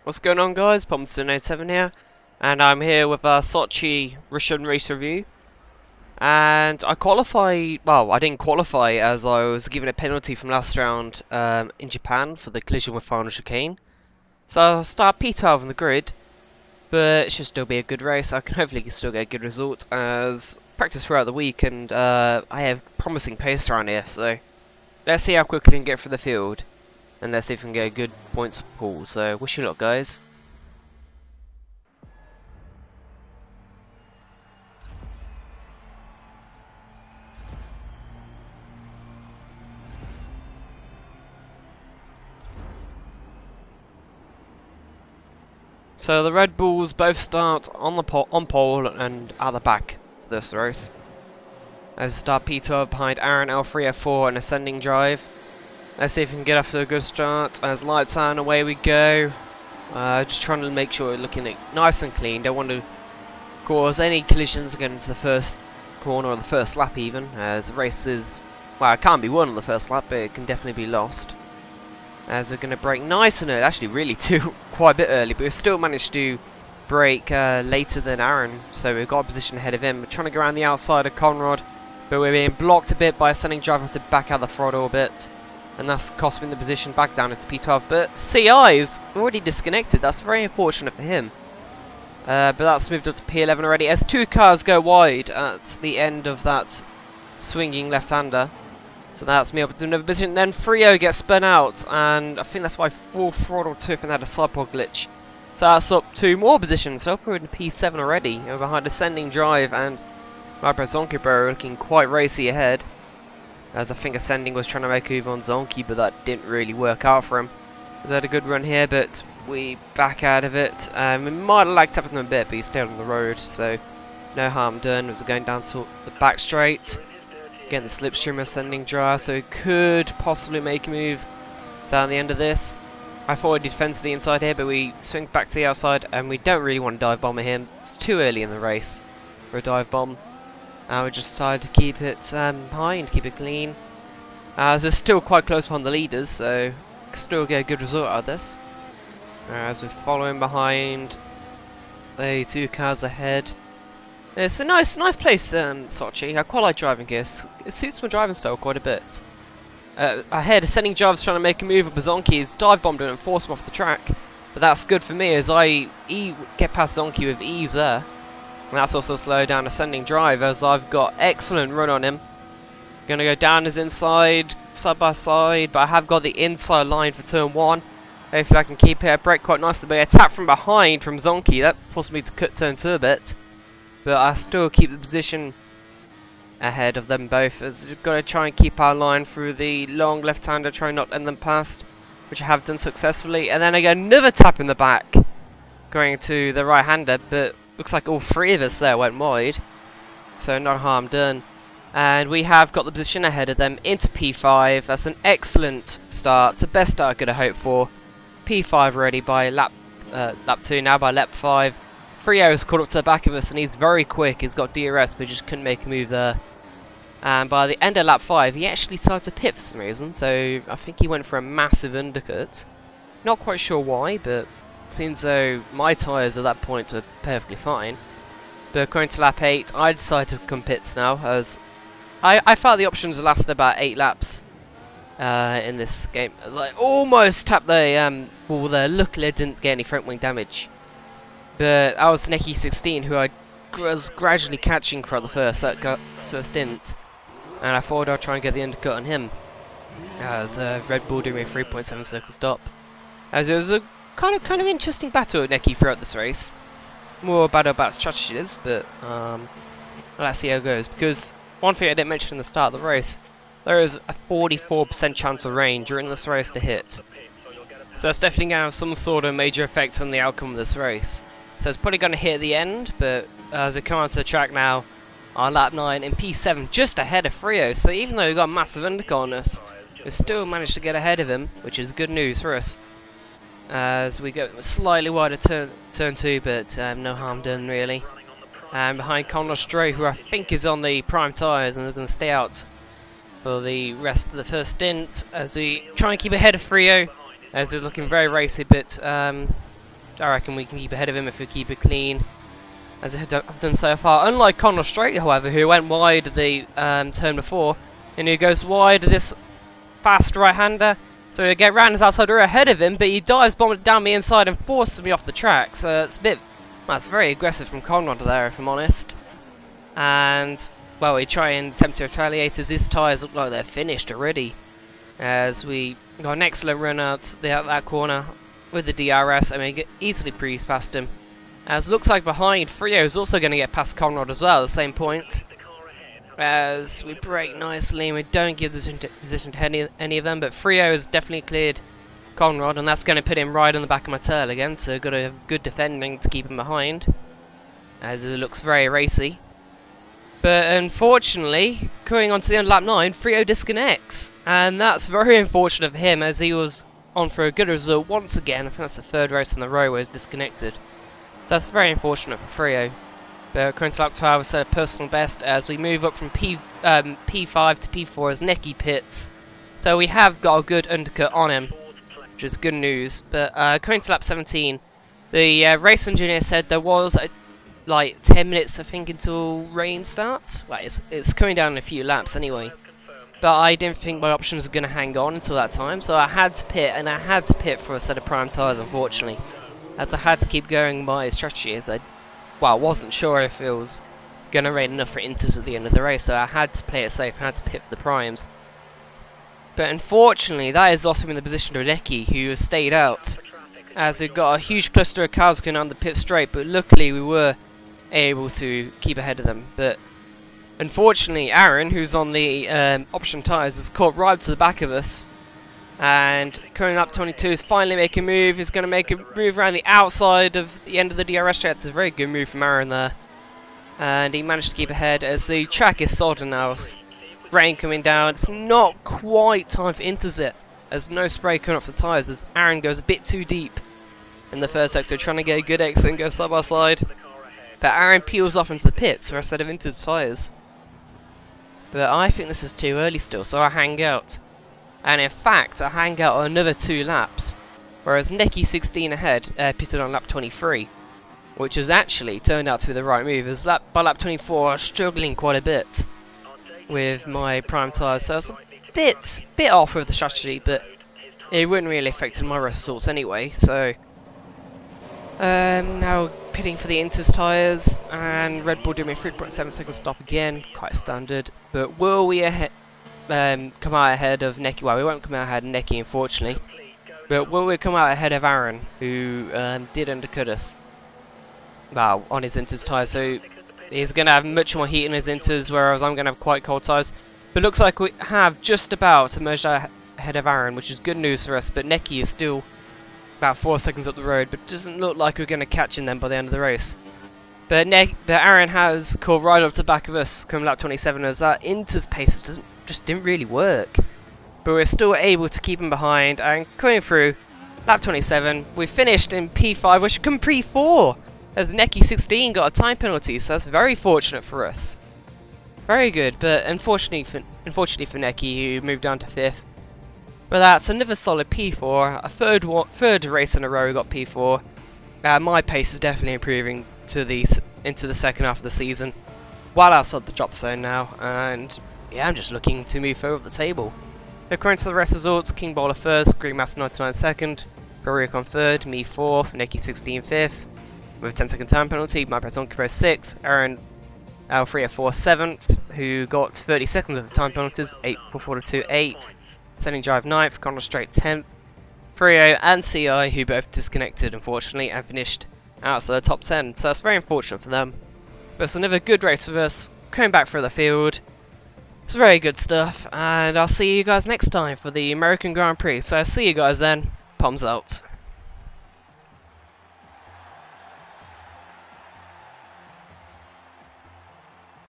What's going on, guys? Pomson87 here, and I'm here with Sochi Russian race review. And I qualified, well, I didn't qualify as I was given a penalty from last round in Japan for the collision with Final Chicane. So I'll start P12 on the grid, but it should still be a good race. I can hopefully still get a good result as practice throughout the week, and I have promising pace around here, so let's see how quickly we can get through the field. And let's see if we can get a good points pool. So, wish you luck, guys. So the Red Bulls both start on the pole and at the back for this race. As start P12 behind Aaron L3 F4 and ascending drive. Let's see if we can get off to a good start. As lights on, away we go. Just trying to make sure we're looking nice and clean. Don't want to cause any collisions against the first corner or the first lap even. As the race is, well, it can't be won on the first lap, but it can definitely be lost. As we're going to brake nice and early, actually really too, quite a bit early, but we still managed to brake later than Aaron. So we've got a position ahead of him. We're trying to go around the outside of Conrad, but we're being blocked a bit by a ascending driver to back out the throttle a bit. And that's cost me the position back down into P12. But CI is already disconnected. That's very unfortunate for him. But that's moved up to P11 already. As two cars go wide at the end of that swinging left-hander. So that's me up to another position. Then Frio gets spun out. And I think that's why full throttle 2 and had a side pod glitch. So that's up 2 more positions. So we're in P7 already. We're behind ascending drive. And Vibro Zonky looking quite racy ahead. As I think Ascending was trying to make a move on Zonky, but that didn't really work out for him. He's had a good run here, but we back out of it. We might have lagged up him a bit, but he stayed on the road, so no harm done. As we're going down to the back straight, getting the slipstream Ascending drive, so he could possibly make a move down the end of this. I thought we did fence to the inside here, but we swing back to the outside, and we don't really want to dive bomb him. It's too early in the race for a dive bomb. We just decided to keep it high and keep it clean. As we're still quite close behind the leaders, so still get a good result out of this. As we're following behind the 2 cars ahead. It's a nice place, Sochi. I quite like driving here. It suits my driving style quite a bit. Ahead, ascending drive's trying to make a move up. Zonky's dive bombed him and forced him off the track. But that's good for me as I get past Zonky with ease there. And that's also slowed down ascending drive as I've got excellent run on him. Gonna go down his inside, side by side, but I have got the inside line for turn 1. Hopefully I can keep it. I brake quite nicely, but I attack from behind from Zonky. That forced me to cut turn 2 a bit. But I still keep the position ahead of them both as we've got to try and keep our line through the long left-hander, try not to end them past, which I have done successfully. And then I get another tap in the back, going to the right-hander, but looks like all 3 of us there went wide, so no harm done. And we have got the position ahead of them into P5. That's an excellent start. It's the best start I could have hoped for. P5 already by lap 2, now by lap 5. Frio has caught up to the back of us and he's very quick. He's got DRS but just couldn't make a move there. And by the end of lap 5 he actually started to pit for some reason, so I think he went for a massive undercut. Not quite sure why, but seems though my tyres at that point were perfectly fine. But going to lap 8, I decided to come pits now, as I felt the options lasted about 8 laps in this game. I almost tapped the wall there. Luckily I didn't get any front wing damage. But I was Neki 16 who I was gradually catching throughout the first stint. And I thought I'd try and get the undercut on him. As Red Bull doing a 3.7 second stop. As it was a kind of interesting battle with Neki throughout this race. More battle about strategies, but let's see how it goes. Because one thing I didn't mention in the start of the race, there is a 44% chance of rain during this race to hit. So it's definitely going to have some sort of major effect on the outcome of this race. So it's probably going to hit at the end, but as we come onto the track now, on lap 9 in P7, just ahead of Frio. So even though we got a massive undercut on us, we still managed to get ahead of him, which is good news for us. As we go slightly wider turn 2, but no harm done really. And behind Conrad Stray, who I think is on the prime tyres and is going to stay out for the rest of the first stint, as we try and keep ahead of Frio, as he's looking very racy, but I reckon we can keep ahead of him if we keep it clean, as I have done so far. Unlike Conor Straight, however, who went wide the turn before, and who goes wide this fast right-hander. So we get round his outside, we're ahead of him, but he dives bombed down the inside and forces me off the track. So it's a bit, well, it's very aggressive from Conrad there, if I'm honest. And well, we try and attempt to retaliate as his tyres look like they're finished already. As we got an excellent run out that corner with the DRS, and we get easily breeze past him. As looks like behind, Frio is also going to get past Conrad as well at the same point. As we brake nicely and we don't give the position to any of them, but Frio has definitely cleared Conrad, and that's going to put him right on the back of my tail again, so got to have good defending to keep him behind, as it looks very racy. But unfortunately, going on to the end of lap 9, Frio disconnects, and that's very unfortunate for him, as he was on for a good result once again. I think that's the third race in the row where he's disconnected, so that's very unfortunate for Frio. But according to lap 12, we set a personal best as we move up from P5 to P4 as Necky pits. So we have got a good undercut on him, which is good news. But according to lap 17, the race engineer said there was like 10 minutes, I think, until rain starts. Well, it's coming down in a few laps anyway. But I didn't think my options were going to hang on until that time, so I had to pit, and I had to pit for a set of prime tyres, unfortunately. As I had to keep going my strategy, as I wasn't sure if it was going to rain enough for inters at the end of the race, so I had to play it safe, I had to pit for the primes. But unfortunately, that has lost him in the position of Necky, who has stayed out, as we've got a huge cluster of cars going on the pit straight, but luckily we were able to keep ahead of them. But unfortunately, Aaron, who's on the option tyres, has caught right to the back of us, and coming up 22 is finally making a move. He's going to make a move around the outside of the end of the DRS track. It's a very good move from Aaron there, and he managed to keep ahead as the track is sodden now. Rain coming down. It's not quite time for inters yet, as no spray coming off the tyres, as Aaron goes a bit too deep in the third sector, trying to get a good exit and go side by side. But Aaron peels off into the pits for a set of inters tyres. But I think this is too early still, so I hang out. And in fact, I hang out on another 2 laps, whereas Necky 16 ahead pitted on lap 23, which has actually turned out to be the right move, as by lap 24 I was struggling quite a bit with my prime tyres, so I was a bit off with the strategy, but it wouldn't really affect my results anyway. So now pitting for the inters tyres, and Red Bull doing a 3.7 second stop again, quite standard. But will we come out ahead of Necky? Well, we won't come out ahead of Necky, unfortunately. But will we come out ahead of Aaron, who did undercut us? Well, on his inters tyres, so he's going to have much more heat in his inters, whereas I'm going to have quite cold tyres. But looks like we have just about emerged ahead of Aaron, which is good news for us. But Necky is still about 4 seconds up the road, but doesn't look like we're going to catch him then by the end of the race. But Aaron has caught right up to the back of us, coming lap 27, as that inters pace just didn't really work. But we're still able to keep him behind, and coming through lap 27, we finished in P5, which should come P4, as Necky 16 got a time penalty, so that's very fortunate for us. Very good, but unfortunately for Necky, who moved down to 5th. But that's another solid P4, a third race in a row we got P4. My pace is definitely improving into the second half of the season, well outside the drop zone now, and yeah, I'm just looking to move further up the table. According to the rest results, King Bowler 1st, Greenmaster 99 2nd, Barriacon 3rd, me 4th, Necky 16 5th, with a 10-second time penalty, my Prezonki Pro 6th, Aaron Alfria 4 7th, who got 30 seconds of time penalties, 8.42 8th, Sending Drive 9th, Conor Straight 10th, Frio and CI, who both disconnected unfortunately and finished outside the top 10, so that's very unfortunate for them. But it's another good race for us, coming back through the field. It's very good stuff, and I'll see you guys next time for the American Grand Prix, so see you guys then, Palms out.